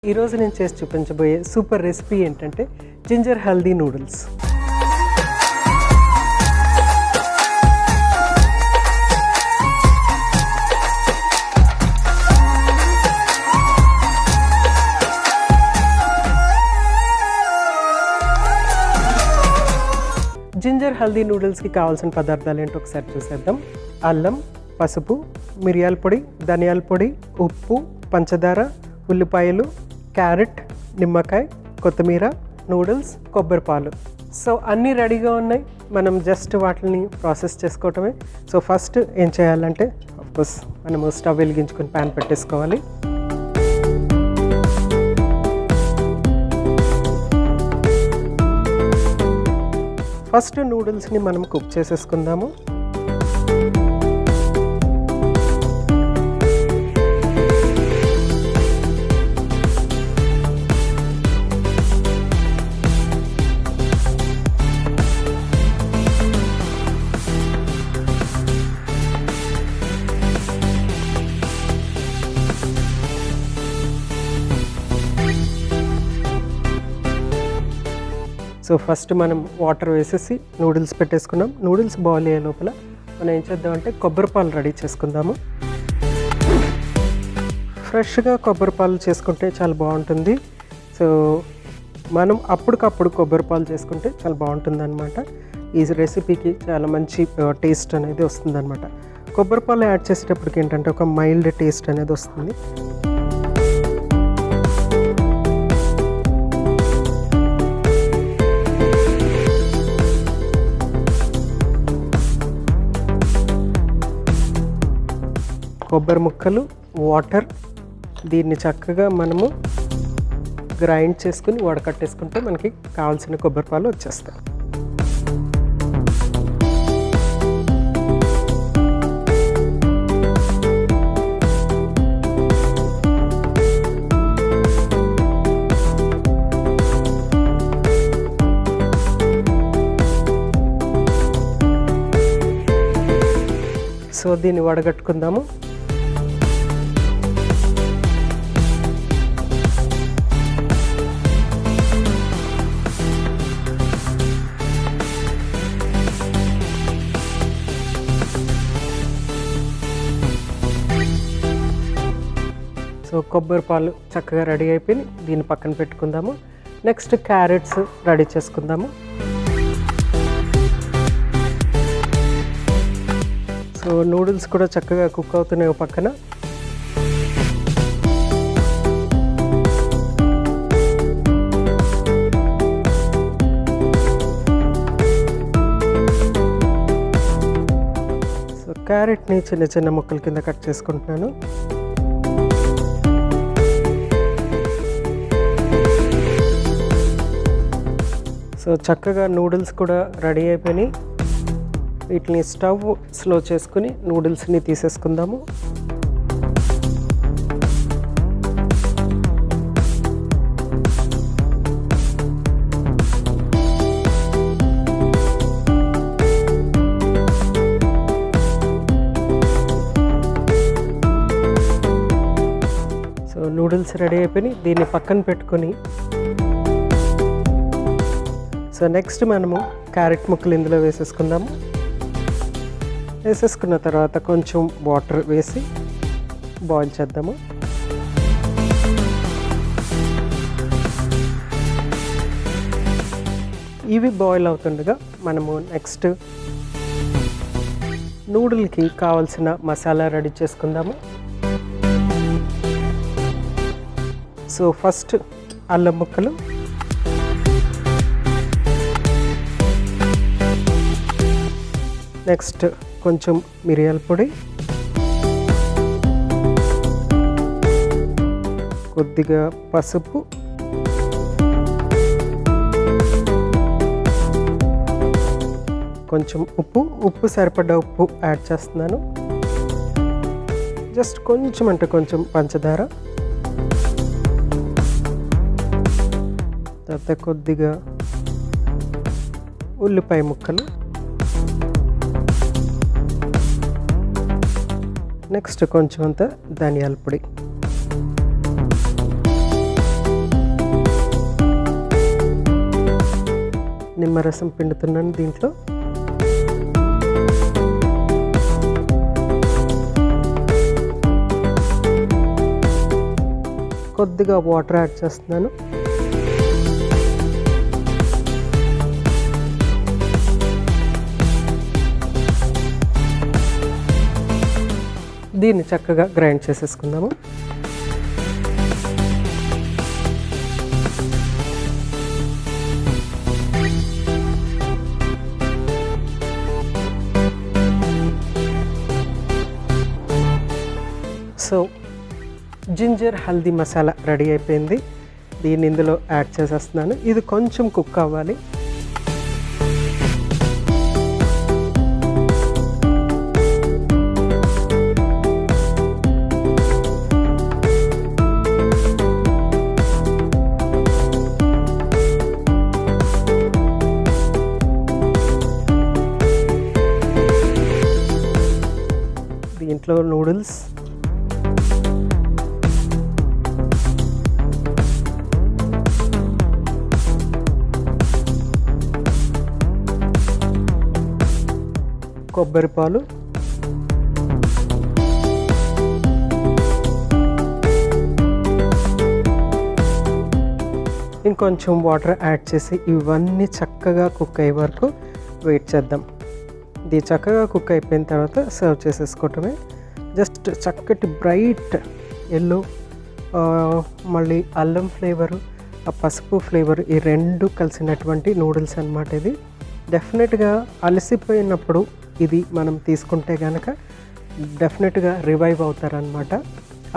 ఈరోజు నేను చేసి చూపించబోయే సూపర్ రెసిపీ ఏంటంటే ginger haldi noodles. Ginger haldi నూడిల్స్కి కావాల్సిన పదార్థాలు ఏంటో ఒకసారి చూసేద్దాం. అల్లం, పసుపు, మిరియాల పొడి, ధనియాల పొడి, ఉప్పు, పంచదార, ఉల్లిపాయలు, క్యారెట్, నిమ్మకాయ, కొత్తిమీర, నూడిల్స్, కొబ్బరి పాలు. సో అన్నీ రెడీగా ఉన్నాయి, మనం జస్ట్ వాటిని ప్రాసెస్ చేసుకోవటమే. సో ఫస్ట్ ఏం చేయాలంటే ఆఫ్కోర్స్ మనము స్టవ్ వెలిగించుకొని ప్యాన్ పెట్టేసుకోవాలి. ఫస్ట్ నూడిల్స్ని మనం కుక్ చేసేసుకుందాము. సో ఫస్ట్ మనం వాటర్ వేసేసి నూడిల్స్ పెట్టేసుకున్నాం. నూడిల్స్ బాయిల్ అయ్యే లోపల మనం ఏం చేద్దామంటే కొబ్బరి పాలు రెడీ చేసుకుందాము. ఫ్రెష్గా కొబ్బరి పాలు చేసుకుంటే చాలా బాగుంటుంది. సో మనం అప్పటికప్పుడు కొబ్బరి పాలు చేసుకుంటే చాలా బాగుంటుంది అనమాట. ఈ రెసిపీకి చాలా మంచి టేస్ట్ అనేది వస్తుంది అనమాట. కొబ్బరి పాలు యాడ్ చేసేటప్పటికి ఏంటంటే ఒక మైల్డ్ టేస్ట్ అనేది వస్తుంది. కొబ్బరి ముక్కలు, వాటర్, దీన్ని చక్కగా మనము గ్రైండ్ చేసుకుని వడకట్టేసుకుంటే మనకి కావాల్సిన కొబ్బరి పాలు వచ్చేస్తాయి. సో దీన్ని వడగట్టుకుందాము. సో కొబ్బరి పాలు చక్కగా రెడీ అయిపోయి దీన్ని పక్కన పెట్టుకుందాము. నెక్స్ట్ క్యారెట్స్ రెడీ చేసుకుందాము. సో నూడిల్స్ కూడా చక్కగా కుక్ అవుతున్నాయి పక్కన. సో క్యారెట్ని చిన్న చిన్న ముక్కల కింద కట్ చేసుకుంటున్నాను. సో చక్కగా నూడిల్స్ కూడా రెడీ అయిపోయినాయి. వీటిని స్టవ్ స్లో చేసుకుని నూడిల్స్ని తీసేసుకుందాము. సో నూడిల్స్ రెడీ అయిపోయి దీన్ని పక్కన పెట్టుకొని సో నెక్స్ట్ మనము క్యారెట్ ముక్కలు ఇందులో వేసేసుకుందాము. వేసేసుకున్న తర్వాత కొంచెం వాటర్ వేసి బాయిల్ చేద్దాము. ఇవి బాయిల్ అవుతుండగా మనము నెక్స్ట్ నూడిల్కి కావాల్సిన మసాలా రెడీ చేసుకుందాము. సో ఫస్ట్ అల్లం ముక్కలు, నెక్స్ట్ కొంచెం మిరియాల పొడి, కొద్దిగా పసుపు, కొంచెం ఉప్పు సరిపడ్డ ఉప్పు యాడ్ చేస్తున్నాను. జస్ట్ కొంచెం అంటే కొంచెం పంచదార, తర్వాత కొద్దిగా ఉల్లిపాయ ముక్కలు, నెక్స్ట్ కొంచెం అంత ధనియాల పొడి. నిమ్మరసం పిండుతున్నాను దీంట్లో. కొద్దిగా వాటర్ యాడ్ చేస్తున్నాను. దీన్ని చక్కగా గ్రైండ్ చేసేసుకుందాము. So ginger haldi masala ready అయిపోయింది. దీన్ని ఇందులో యాడ్ చేసేస్తున్నాను. ఇది కొంచెం కుక్ అవ్వాలి. దీంట్లో నూడిల్స్, కొబ్బరి పాలు, ఇంకొంచెం వాటర్ యాడ్ చేసి ఇవన్నీ చక్కగా కుక్ అయ్యే వరకు వెయిట్ చేద్దాం. ఇది చక్కగా కుక్ అయిపోయిన తర్వాత సర్వ్ చేసేసుకోవటమే. జస్ట్ చక్కటి బ్రైట్ ఎల్లో, మళ్ళీ అల్లం ఫ్లేవరు, ఆ పసుపు ఫ్లేవర్, ఈ రెండు కలిసినటువంటి నూడిల్స్ అన్నమాట. ఇది డెఫినెట్గా అలసిపోయినప్పుడు ఇది మనం తీసుకుంటే కనుక డెఫినెట్గా రివైవ్ అవుతారనమాట.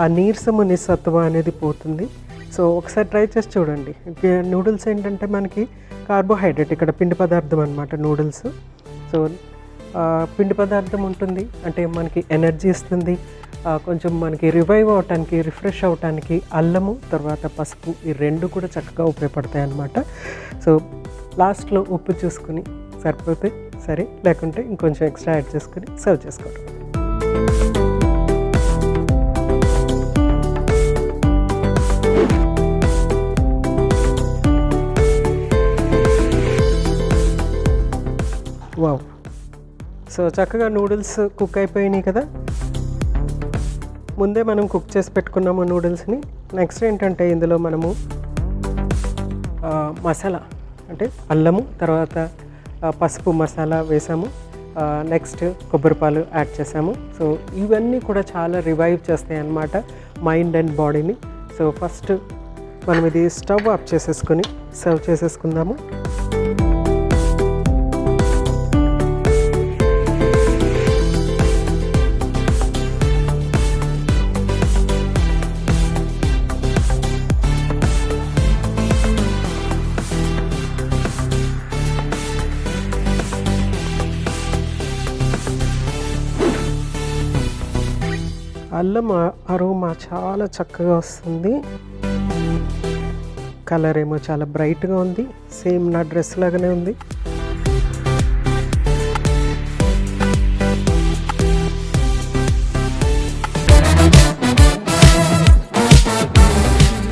ఆ నీరసము నిస్సత్వ అనేది పోతుంది. సో ఒకసారి ట్రై చేసి చూడండి. నూడిల్స్ ఏంటంటే మనకి కార్బోహైడ్రేట్, ఇక్కడ పిండి పదార్థం అనమాట నూడిల్స్. సో పిండి పదార్థం ఉంటుంది అంటే మనకి ఎనర్జీ ఇస్తుంది. కొంచెం మనకి రివైవ్ అవటానికి, రిఫ్రెష్ అవటానికి అల్లము తర్వాత పసుపు ఈ రెండు కూడా చక్కగా ఉపయోగపడతాయి అన్నమాట. సో లాస్ట్లో ఉప్పు చూసుకుని సరిపోతే సరే, లేకుంటే ఇంకొంచెం ఎక్స్ట్రా యాడ్ చేసుకుని సర్వ్ చేసుకోవడం. వావ్! సో చక్కగా నూడిల్స్ కుక్ అయిపోయినాయి కదా. ముందే మనం కుక్ చేసి పెట్టుకున్నాము నూడిల్స్ని. నెక్స్ట్ ఏంటంటే ఇందులో మనము మసాలా అంటే అల్లము తర్వాత పసుపు మసాలా వేసాము. నెక్స్ట్ కొబ్బరిపాలు యాడ్ చేసాము. సో ఇవన్నీ కూడా చాలా రివైవ్ చేస్తాయి అన్నమాట మైండ్ అండ్ బాడీని. సో ఫస్ట్ మనం ఇది స్టవ్ ఆఫ్ చేసేసుకొని సర్వ్ చేసేసుకుందాము. అల్లం అరోమా చాలా చక్కగా వస్తుంది. కలర్ ఏమో చాలా బ్రైట్గా ఉంది. సేమ్ నా డ్రెస్ లాగానే ఉంది.